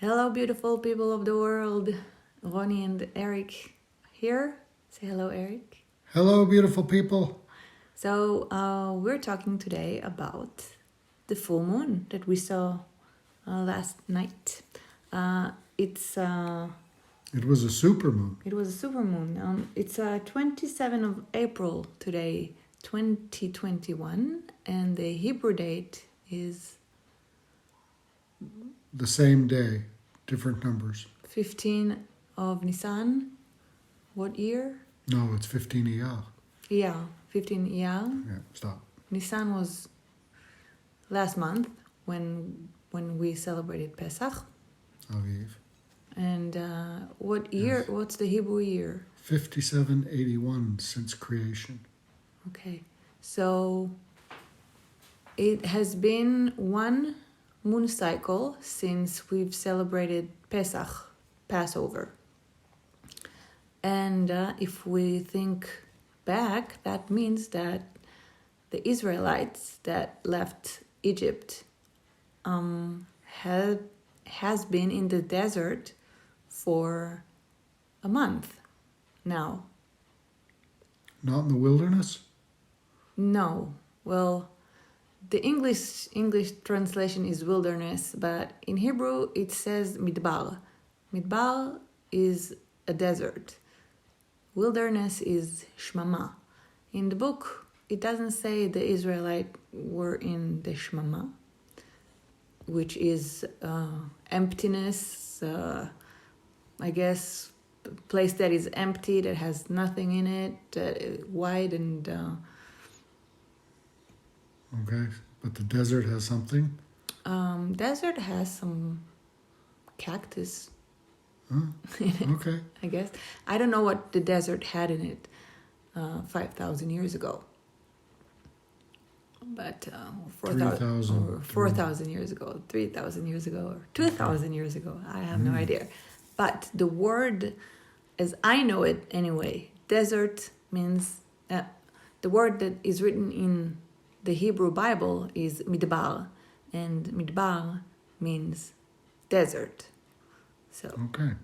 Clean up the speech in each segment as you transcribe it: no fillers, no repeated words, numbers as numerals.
Hello, beautiful people of the world. Roni and Eric here. Say hello, Eric. Hello, beautiful people. So, we're talking today about the full moon that we saw last night. It was a supermoon. It was a supermoon. It's 27th of April today, 2021, and the Hebrew date is The same day, different numbers. 15 of Nisan. What year? No, it's 15 Iyar. Yeah, 15 Iyar. Yeah, stop. Nisan was last month when we celebrated Pesach. Aviv. And what year? Yes. What's the Hebrew year? 5781 since creation. Okay, so it has been one moon cycle since we've celebrated Pesach, Passover. And if we think back, that means that the Israelites that left Egypt has been in the desert for a month now. Not in the wilderness? No. Well, the English translation is wilderness, but in Hebrew it says midbar. Midbar is a desert. Wilderness is shmama. In the book, it doesn't say the Israelites were in the shmama, which is emptiness, I guess, a place that is empty, that has nothing in it, wide and... Okay, but the desert has something? Desert has some cactus. Huh? Okay. I guess. I don't know what the desert had in it 5,000 years ago. But 4,000 or 4,000 years ago, 3,000 years ago, or 2,000 years ago. I have no idea. But the word, as I know it anyway, desert means, the word that is written in the Hebrew Bible is midbar, and midbar means desert. So Okay.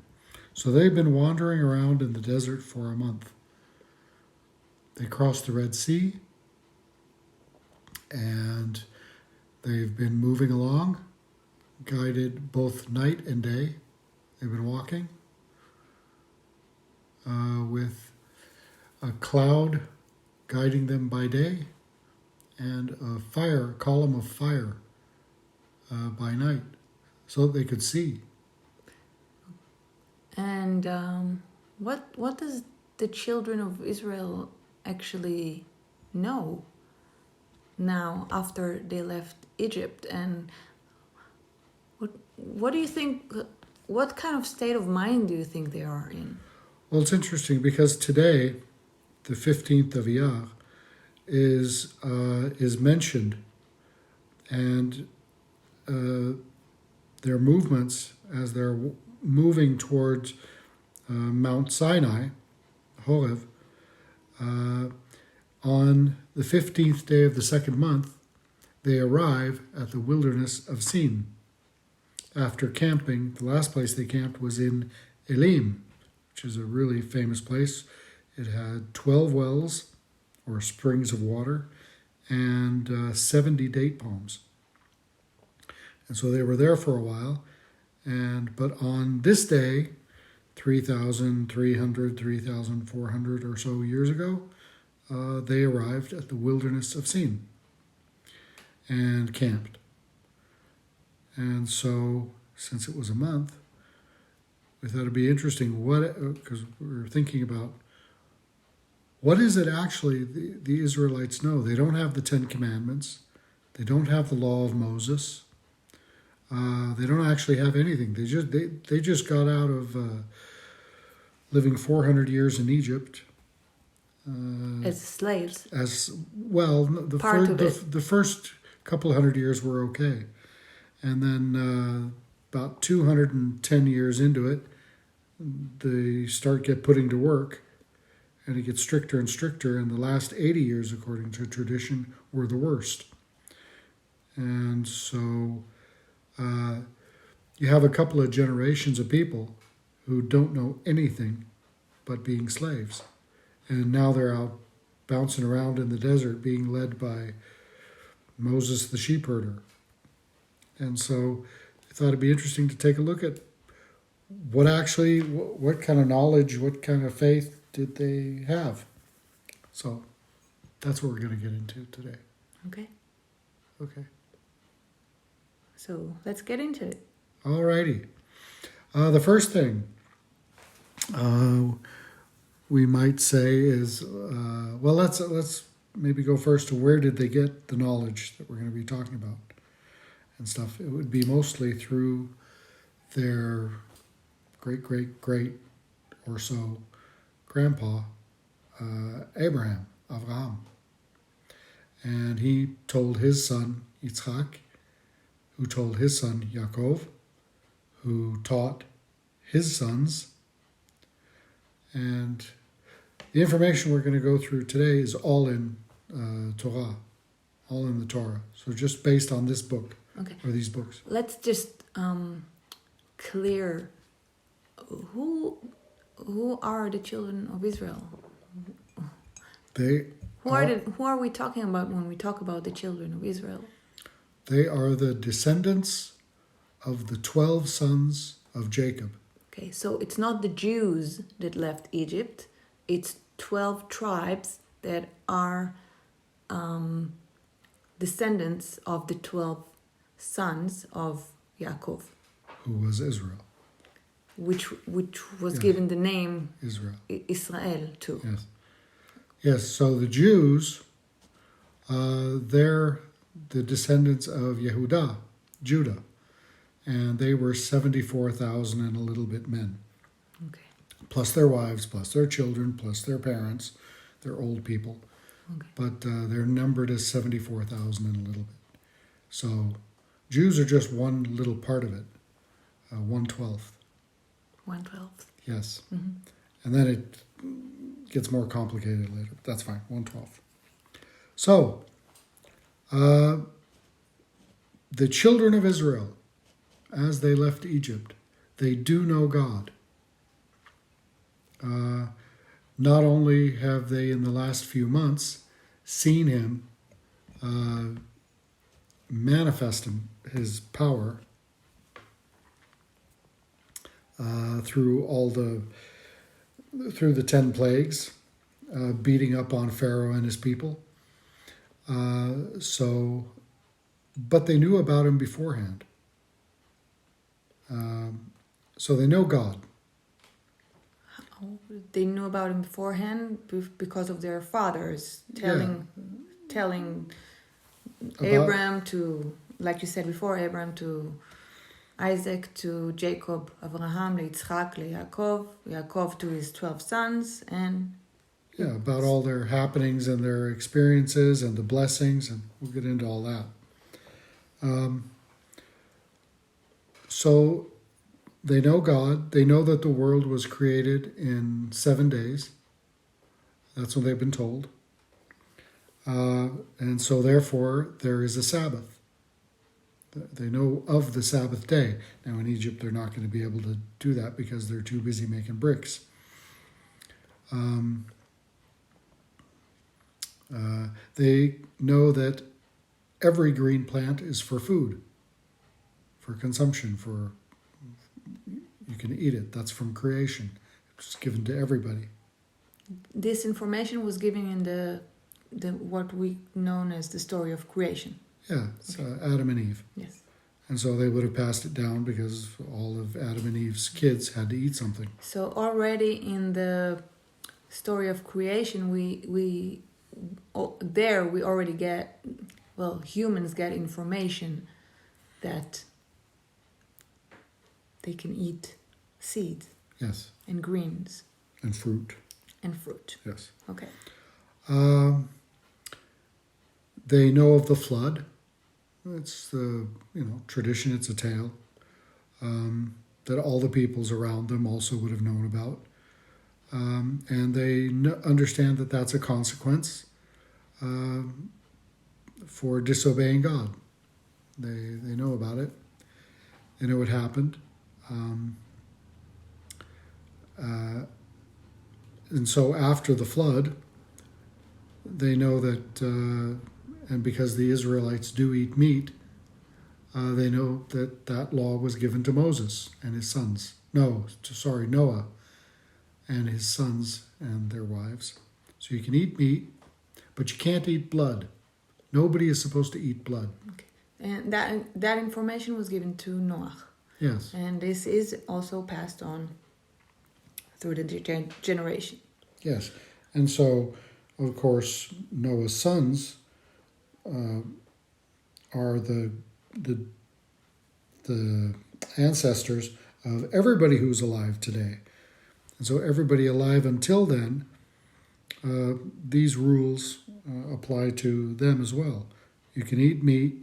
So they've been wandering around in the desert for a month. They crossed the Red Sea, and they've been moving along, guided both night and day. They've been walking with a cloud guiding them by day and a column of fire by night, so that they could see. And what does the children of Israel actually know now after they left Egypt? And what do you think? What kind of state of mind do you think they are in? Well, it's interesting because today, the 15th of Iyar, is mentioned, and their movements as they're moving towards Mount Sinai, Horeb, on the 15th day of the second month, they arrive at the wilderness of Sin. After camping, the last place they camped was in Elim, which is a really famous place. It had 12 wells, or springs of water, and 70 date palms. And so they were there for a while. But on this day, 3,300, 3,400 or so years ago, they arrived at the wilderness of Sin and camped. And so, since it was a month, we thought it'd be interesting because we were thinking about what is it actually the Israelites know. They don't have the Ten Commandments. They don't have the law of Moses. They don't actually have anything. They just got out of living 400 years in Egypt As slaves. As well, the first couple of hundred years were okay, and then about 210 years into it, they get putting to work, and it gets stricter and stricter. And the last 80 years, according to tradition, were the worst. And so you have a couple of generations of people who don't know anything but being slaves. And now they're out bouncing around in the desert being led by Moses the sheep herder. And so I thought it'd be interesting to take a look at what kind of knowledge, what kind of faith did they have. So that's what we're going to get into today. Okay. Okay. So let's get into it. All righty. The first thing we might say is, let's maybe go first to where did they get the knowledge that we're going to be talking about and stuff. It would be mostly through their great or so grandpa, Abraham, Avraham. And he told his son, Yitzchak, who told his son, Yaakov, who taught his sons. And the information we're going to go through today is all in Torah, all in the Torah. So just based on this book, or these books. Let's just clear who are the children of Israel? Who are we talking about when we talk about the children of Israel? They are the descendants of the 12 sons of Jacob. Okay, so it's not the Jews that left Egypt. It's 12 tribes that are descendants of the 12 sons of Yaakov. Who was Israel. Which was given the name Israel too. Yes. Yes, so the Jews, they're the descendants of Judah, and they were 74,000 and a little bit men. Okay. Plus their wives, plus their children, plus their parents, they're old people. Okay. But they're numbered as 74,000 and a little bit. So Jews are just one little part of it, 1/12. 1/12. Yes. Mm-hmm. And then it gets more complicated later. That's fine, 1/12. So, the children of Israel, as they left Egypt, they do know God. Not only have they, in the last few months, seen him manifest his power through the 10 plagues, beating up on Pharaoh and his people. But they knew about him beforehand. So they know God. They knew about him beforehand because of their fathers telling Abraham to, like you said before, Abraham to Isaac, to Jacob, Abraham, Yitzchak, Yaakov, Yaakov to his 12 sons, and about all their happenings and their experiences and the blessings, and we'll get into all that. So they know God. They know that the world was created in 7 days. That's what they've been told. And so therefore there is a Sabbath. They know of the Sabbath day. Now in Egypt they're not going to be able to do that because they're too busy making bricks. They know that every green plant is for food, for consumption, you can eat it. That's from creation. It's given to everybody. This information was given in the what we known as the story of creation. Yeah, it's Adam and Eve. Yes. And so they would have passed it down because all of Adam and Eve's kids had to eat something. So already in the story of creation, we already get, humans get information that they can eat seeds. Yes. And greens. And fruit. And fruit. Yes. Okay. They know of the flood. It's the tradition. It's a tale that all the peoples around them also would have known about, and they understand that that's a consequence for disobeying God. They know about it, They know it happened. And so after the flood, they know that, and because the Israelites do eat meat, they know that that law was given to Moses and his sons. Noah and his sons and their wives. So you can eat meat, but you can't eat blood. Nobody is supposed to eat blood. Okay. And that information was given to Noah. Yes. And this is also passed on through the generation. Yes. And so, of course, Noah's sons are the ancestors of everybody who's alive today. And so everybody alive until then, these rules apply to them as well. You can eat meat,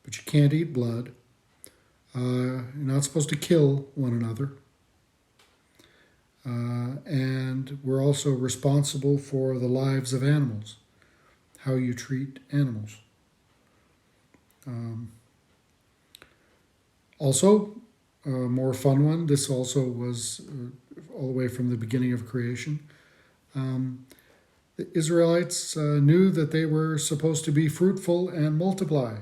but you can't eat blood. You're not supposed to kill one another. And we're also responsible for the lives of animals, how you treat animals. Also, a more fun one, this also was all the way from the beginning of creation. The Israelites knew that they were supposed to be fruitful and multiply.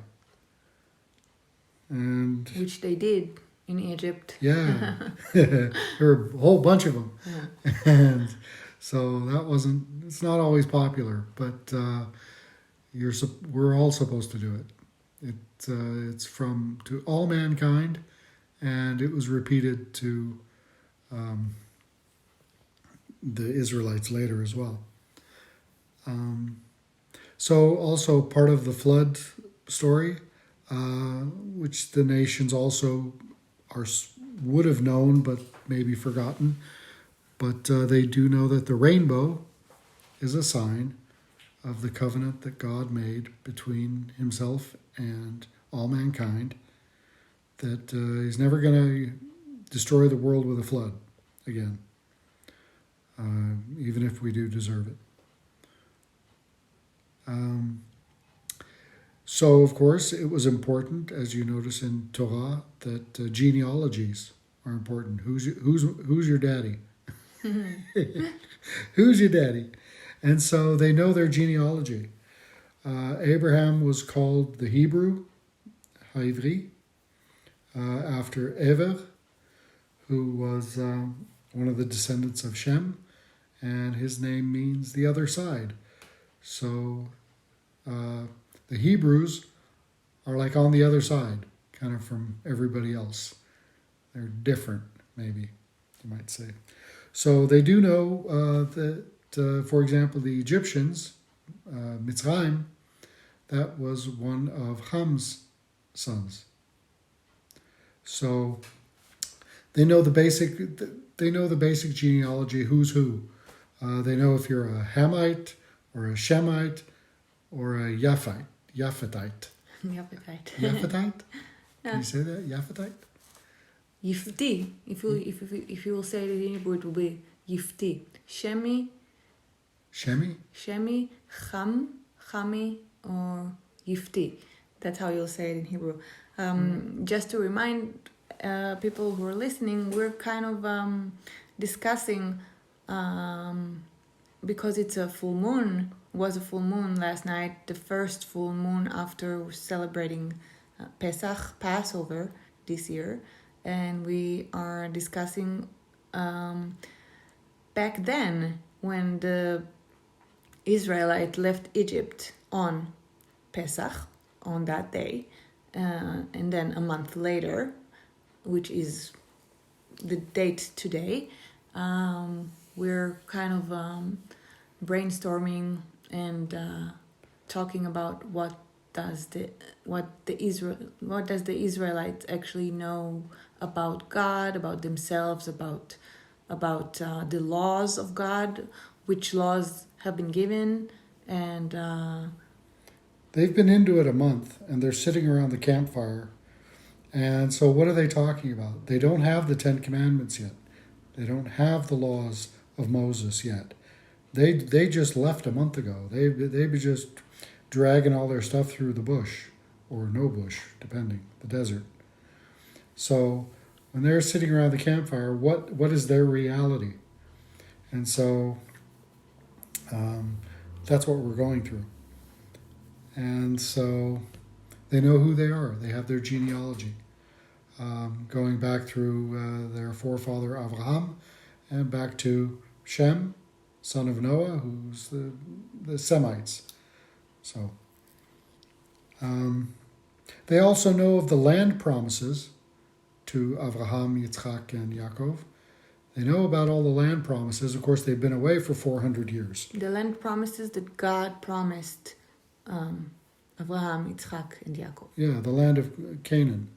And which they did in Egypt. Yeah, there were a whole bunch of them. Yeah. And so it's not always popular, but we're all supposed to do it. It's to all mankind, and it was repeated to the Israelites later as well. So also part of the flood story, which the nations also would have known but maybe forgotten, but they do know that the rainbow is a sign of the covenant that God made between himself and all mankind, that he's never going to destroy the world with a flood again, even if we do deserve it. So, of course, it was important, as you notice in Torah, that genealogies are important. Who's your daddy? Who's your daddy? And so they know their genealogy. Abraham was called the Hebrew, Haivri, after Ever, who was one of the descendants of Shem, and his name means the other side. So the Hebrews are like on the other side, kind of from everybody else. They're different, maybe, you might say. So they do know that, for example, the Egyptians, Mitzrayim, that was one of Ham's sons. So they know the basic genealogy, who's who. They know if you're a Hamite or a Shemite or a Yaphetite. Yaphetite. Yaphetite? Can you say that? Yaphetite? Yifti. If you will say it in Hebrew, it will be Yifti. Shemi, Chami, or Yifti. That's how you'll say it in Hebrew. Just to remind people who are listening, we're kind of discussing, because it's a full moon, was a full moon last night, the first full moon after celebrating Pesach, Passover this year. And we are discussing back then when the Israelites left Egypt on Pesach, on that day, and then a month later, which is the date today, we're kind of brainstorming and talking about what does the Israelites actually know about God, about themselves, about the laws of God, which laws have been given, and they've been into it a month, and they're sitting around the campfire. And so what are they talking about? They don't have the Ten Commandments yet. They don't have the laws of Moses yet. They just left a month ago. They were just dragging all their stuff through the bush, or no bush, depending, the desert. So when they're sitting around the campfire, what is their reality? And so that's what we're going through. And so they know who they are. They have their genealogy, going back through their forefather Abraham and back to Shem, son of Noah, who's the Semites. So they also know of the land promises to Abraham, Yitzchak, and Yaakov. They know about all the land promises. Of course, they've been away for 400 years. The land promises that God promised Abraham, Yitzchak, and Yaakov. Yeah, the land of Canaan.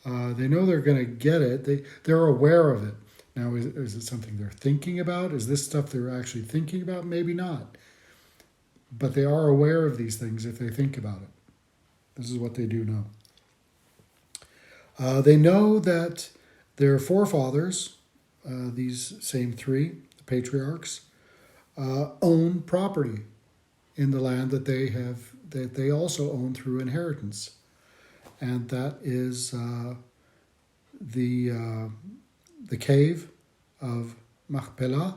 They know they're going to get it. They're aware of it. Now, is it something they're thinking about? Is this stuff they're actually thinking about? Maybe not. But they are aware of these things if they think about it. This is what they do know. They know that their forefathers, these same three, the patriarchs, own property in the land that they also own through inheritance, and that is the cave of Machpelah,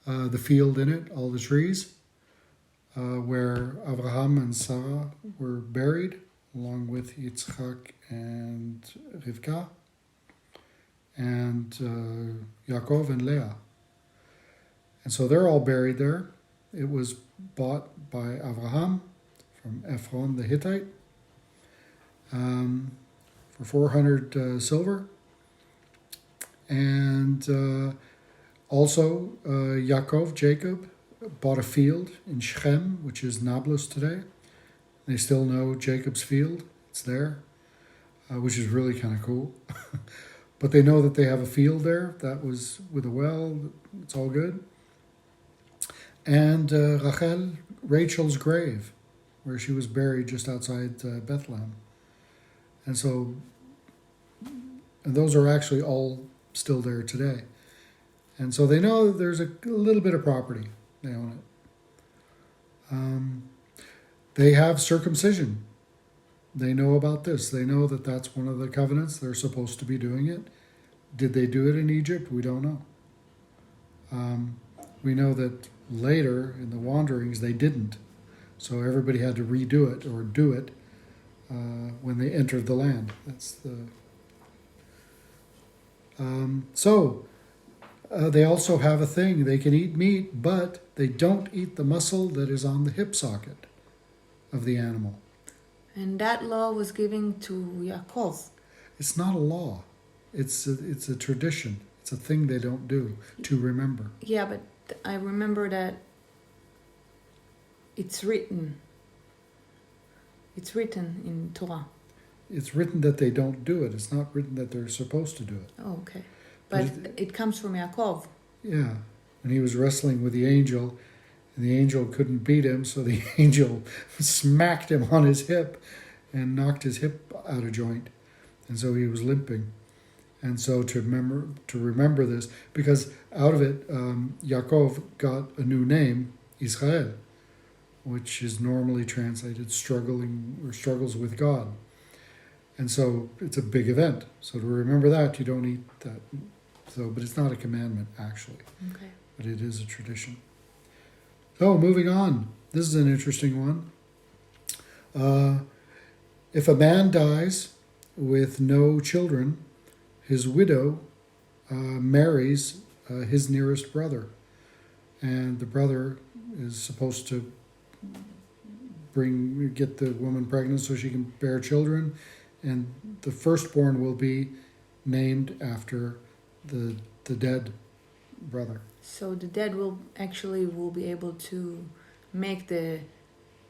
the field in it, all the trees, where Abraham and Sarah were buried, along with Yitzchak and Rivka, and Yaakov and Leah. And so they're all buried there. It was bought by Abraham from Ephron the Hittite for 400 silver. And also Yaakov, Jacob, bought a field in Shechem, which is Nablus today. They still know Jacob's field. It's there, which is really kind of cool. But they know that they have a field there that was with a well. It's all good. And Rachel's grave, where she was buried just outside Bethlehem. And so, and those are actually all still there today. And so they know that there's a little bit of property. They own it. They have circumcision. They know about this. They know that that's one of the covenants. They're supposed to be doing it. Did they do it in Egypt? We don't know. We know that later in the wanderings they didn't. So everybody had to redo it or do it when they entered the land. That's the. They also have a thing. They can eat meat, but they don't eat the muscle that is on the hip socket of the animal. And that law was given to Yaakov. It's not a law. It's a tradition. It's a thing they don't do to remember. Yeah, but I remember that it's written. It's written in Torah. It's written that they don't do it. It's not written that they're supposed to do it. Oh, okay. But it comes from Yaakov. Yeah. And he was wrestling with the angel, and the angel couldn't beat him, so the angel smacked him on his hip and knocked his hip out of joint. And so he was limping. And so to remember this, because out of it, Yaakov got a new name, Israel, which is normally translated struggling or struggles with God. And so it's a big event. So to remember that, you don't eat that. So, but it's not a commandment, actually. Okay. But it is a tradition. So moving on. This is an interesting one. If a man dies with no children, his widow marries his nearest brother. And the brother is supposed to get the woman pregnant so she can bear children. And the firstborn will be named after the dead brother. So the dead will be able to make a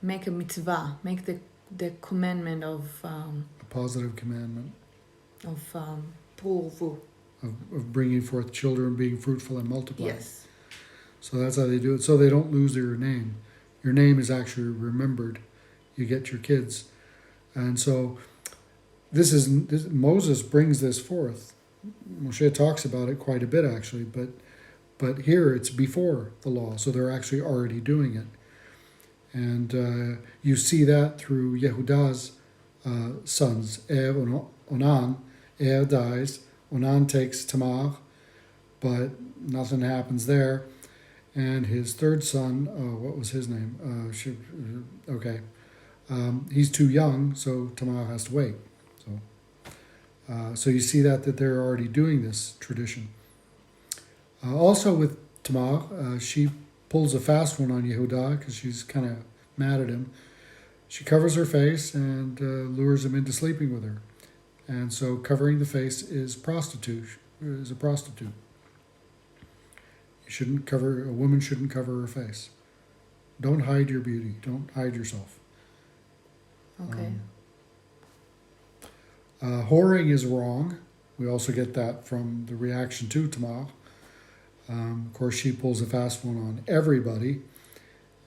mitzvah, make the commandment of A positive commandment. Of pruvu. Of bringing forth children, being fruitful and multiplying. Yes. So that's how they do it. So they don't lose their name. Your name is actually remembered. You get your kids. And so Moses brings this forth. Moshe talks about it quite a bit, actually, but here it's before the law, so they're actually already doing it. And you see that through Yehuda's sons, Onan. Dies. Onan takes Tamar, but nothing happens there. And his third son, what was his name? He's too young, so Tamar has to wait. So you see that they're already doing this tradition. Also with Tamar, she pulls a fast one on Yehuda because she's kind of mad at him. She covers her face and lures him into sleeping with her. And so covering the face is a prostitute. A woman shouldn't cover her face. Don't hide your beauty. Don't hide yourself. Okay. Whoring is wrong. We also get that from the reaction to Tamar. Of course, she pulls a fast one on everybody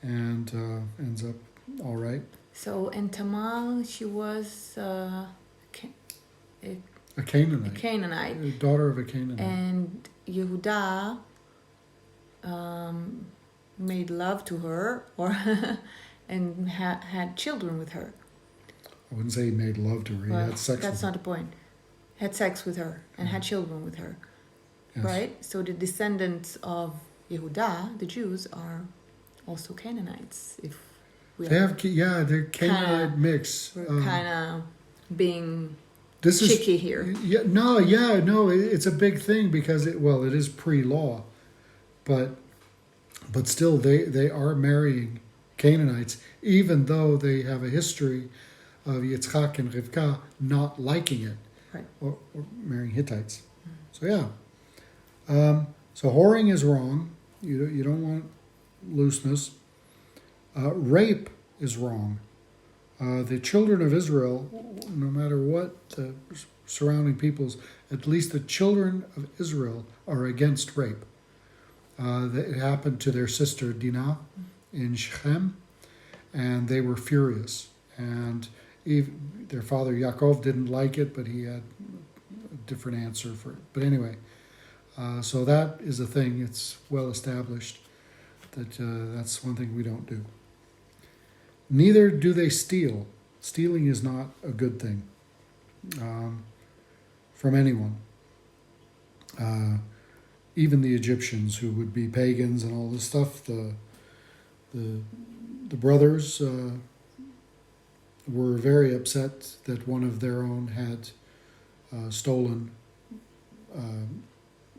and ends up all right. So, in Tamar, she was a Canaanite. A Canaanite. A daughter of a Canaanite. And Yehuda made love to her and had children with her. I wouldn't say he made love to her. He had sex with her. That's not the point. Had sex with her and had children with her. Yes. Right? So the descendants of Yehuda, the Jews, are also Canaanites. If we they're Canaanite mix. We're kind of being this cheeky here. No, it's a big thing because it is pre-law, but still they are marrying Canaanites, even though they have a history of Yitzchak and Rivka not liking it, right, or marrying Hittites. So so whoring is wrong. You don't want looseness. Rape is wrong. The children of Israel, no matter what the surrounding peoples, at least the children of Israel are against rape. It happened to their sister Dinah in Shechem, and they were furious. And their father Yaakov didn't like it, but he had a different answer for it. But anyway, so that is a thing. It's well established that that's one thing we don't do. Neither do they steal. Stealing is not a good thing from anyone. Even the Egyptians, who would be pagans and all this stuff, the brothers were very upset that one of their own had stolen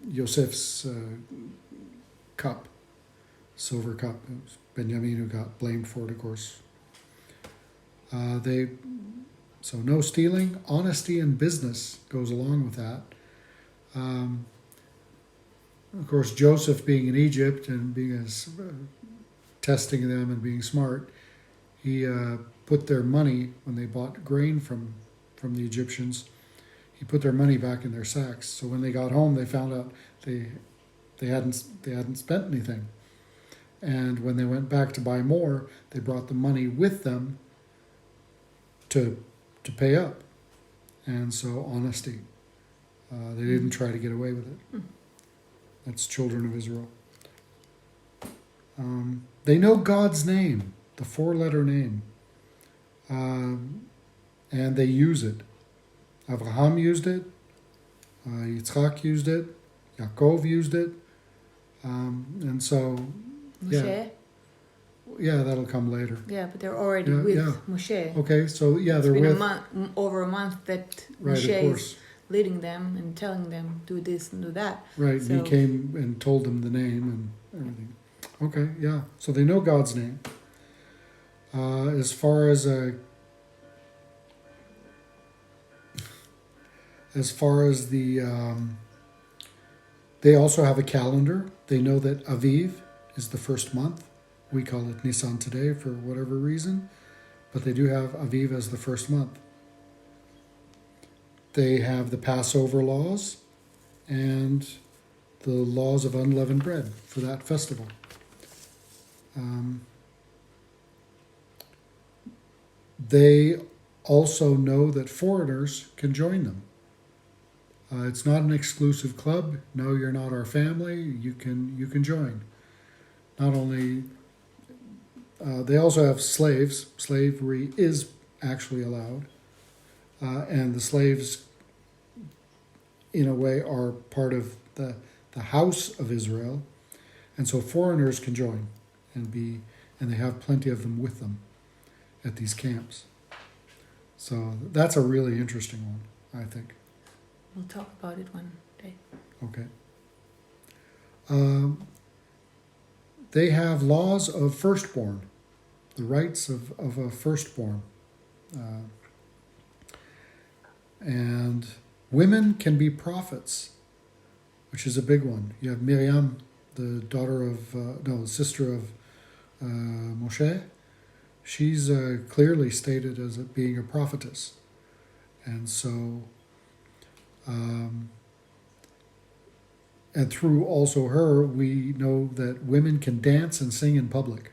Yosef's cup, silver cup. It was Benjamin who got blamed for it, of course. So no stealing. Honesty in business goes along with that. Of course, Joseph being in Egypt and being testing them and being smart, he put their money, when they bought grain from the Egyptians, he put their money back in their sacks. So when they got home, they found out they hadn't spent anything. And when they went back to buy more, they brought the money with them to pay up. And so honesty. They didn't try to get away with it. That's children of Israel. They know God's name, the 4-letter name, and they use it. Abraham used it, Yitzchak used it, Yaakov used it, and so, Moshe? Yeah, that'll come later. Yeah, but they're already with Moshe. Okay, so they're with. It's been over a month that right, Moshe is leading them and telling them, do this and do that. Right, so, he came and told them the name and everything. Okay, yeah, so they know God's name. As far as they also have a calendar. They know that Aviv is the first month. We call it Nisan today for whatever reason, but they do have Aviv as the first month. They have the Passover laws and the laws of unleavened bread for that festival. They also know that foreigners can join them. It's not an exclusive club. No, you're not our family. You can join. Not only, they also have slaves. Slavery is actually allowed. And the slaves in a way, are part of the house of Israel, and so foreigners can join and they have plenty of them with them at these camps. So that's a really interesting one, I think. We'll talk about it one day. Okay. They have laws of firstborn, the rights of a firstborn. And women can be prophets, which is a big one. You have Miriam, the sister of Moshe. She's clearly stated as being a prophetess. And so, and through also her, we know that women can dance and sing in public.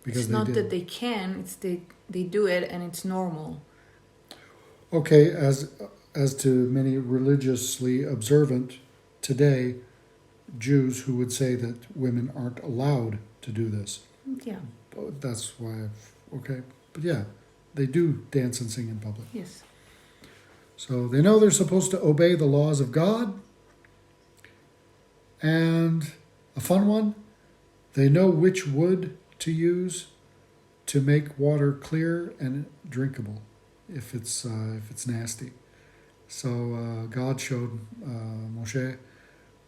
Because it's not that they can, it's they do it and it's normal. Okay, as to many religiously observant today Jews who would say that women aren't allowed to do this. Yeah. That's why but yeah, they do dance and sing in public. Yes. So they know they're supposed to obey the laws of God. And a fun one, they know which wood to use to make water clear and drinkable if it's nasty. So God showed Moshe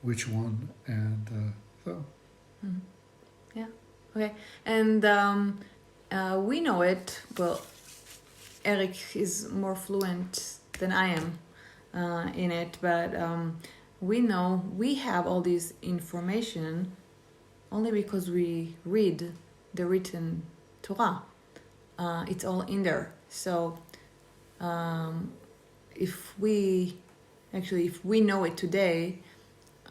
which one, and so. Mm-hmm. Yeah. Okay. And we know it. Well, Eric is more fluent than I am in it, but we have all this information only because we read the written Torah. It's all in there. So if we know it today,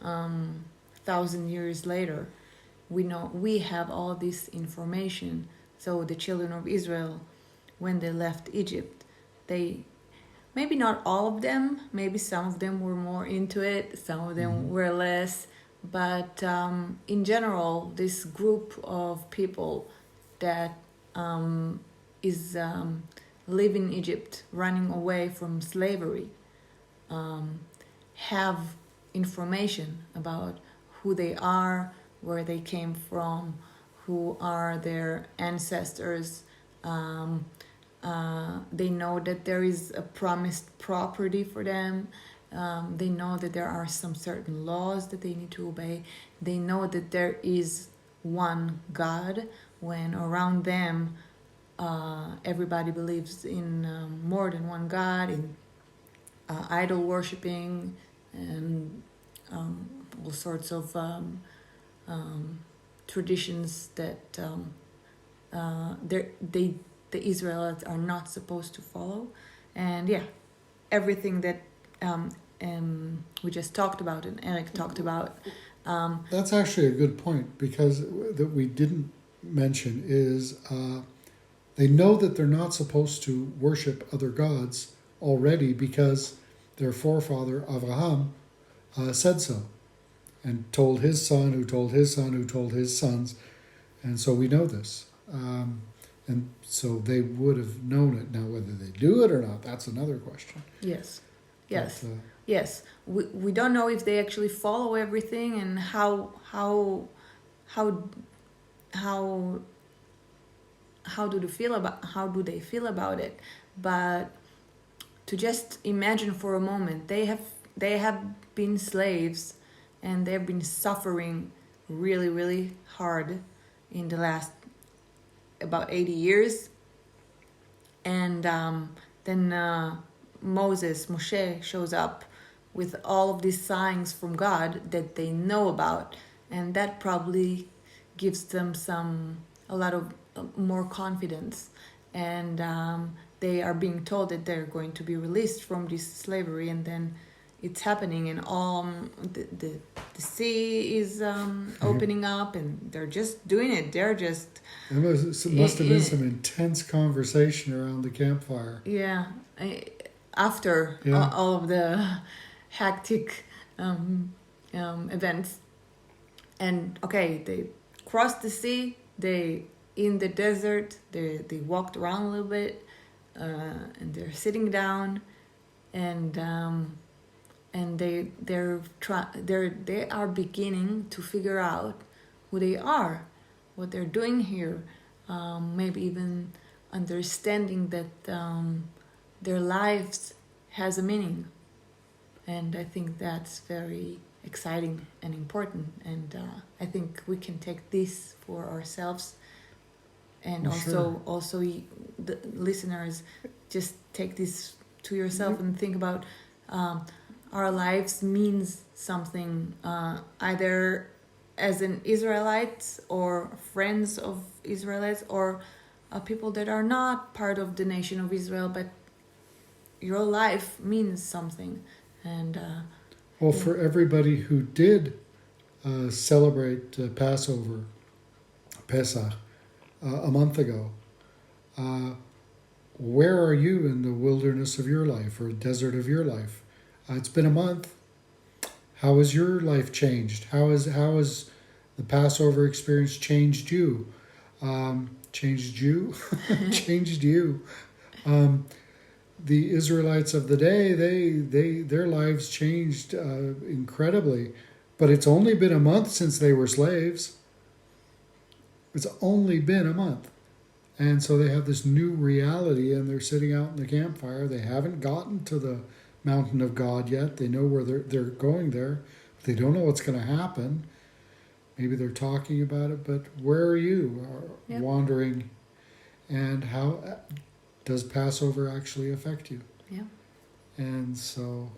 1,000 years later, we have all this information. So the children of Israel, when they left Egypt, they, maybe not all of them, maybe some of them were more into it, some of them were less, but in general, this group of people that is living in Egypt, running away from slavery, have information about who they are, where they came from, who are their ancestors. They know that there is a promised property for them. They know that there are some certain laws that they need to obey. They know that there is one God, when around them everybody believes in more than one God, in idol worshipping, and all sorts of traditions that the Israelites are not supposed to follow. And yeah, everything that we just talked about and Eric talked about. That's actually a good point, because that we didn't mention is they know that they're not supposed to worship other gods already, because their forefather Abraham said so, and told his son, who told his son, who told his sons, and so we know this. And so they would have known it. Now, whether they do it or not, that's another question. Yes. Yes. But, yes. We don't know if they actually follow everything, and how do they feel about it. But to just imagine for a moment, they have been slaves, and they've been suffering really, really hard in the last about 80 years. And then Moshe shows up with all of these signs from God that they know about, and that probably gives them a lot of more confidence, and they are being told that they're going to be released from this slavery, and then it's happening, and all the sea is opening up, and they're just doing it. They're just. There must have been some intense conversation around the campfire. Yeah, after all of the hectic events, and okay, they crossed the sea. They in the desert. They walked around a little bit, and they're sitting down, and and they are beginning to figure out who they are, what they're doing here, maybe even understanding that their lives has a meaning. And I think that's very exciting and important. And I think we can take this for ourselves. And also the listeners, just take this to yourself and think about our lives means something, either as an Israelite or friends of Israelites or people that are not part of the nation of Israel, but your life means something. And well, for everybody who did celebrate Passover, Pesach, a month ago, where are you in the wilderness of your life or desert of your life? It's been a month. How has your life changed? How has the Passover experience changed you? Changed you? Changed you. The Israelites of the day, their lives changed incredibly, but it's only been a month since they were slaves. It's only been a month. And so they have this new reality, and they're sitting out in the campfire. They haven't gotten to the mountain of God yet. They know where they're going there, but they don't know what's going to happen. Maybe they're talking about it, but where are you wandering? And how does Passover actually affect you? Yeah. And so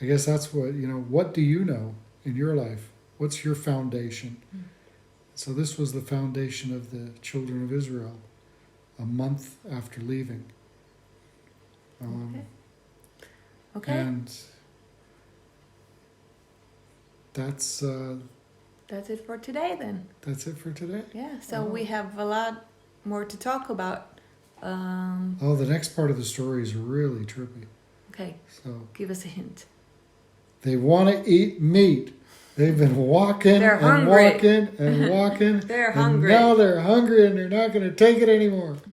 I guess that's what do you know in your life? What's your foundation? Mm. So this was the foundation of the children of Israel a month after leaving. Okay. And that's it for today then. That's it for today? Yeah, so we have a lot more to talk about. The next part of the story is really trippy. Okay, so give us a hint. They want to eat meat. They've been walking They're hungry. walking. They're and hungry. now they're hungry and they're not going to take it anymore.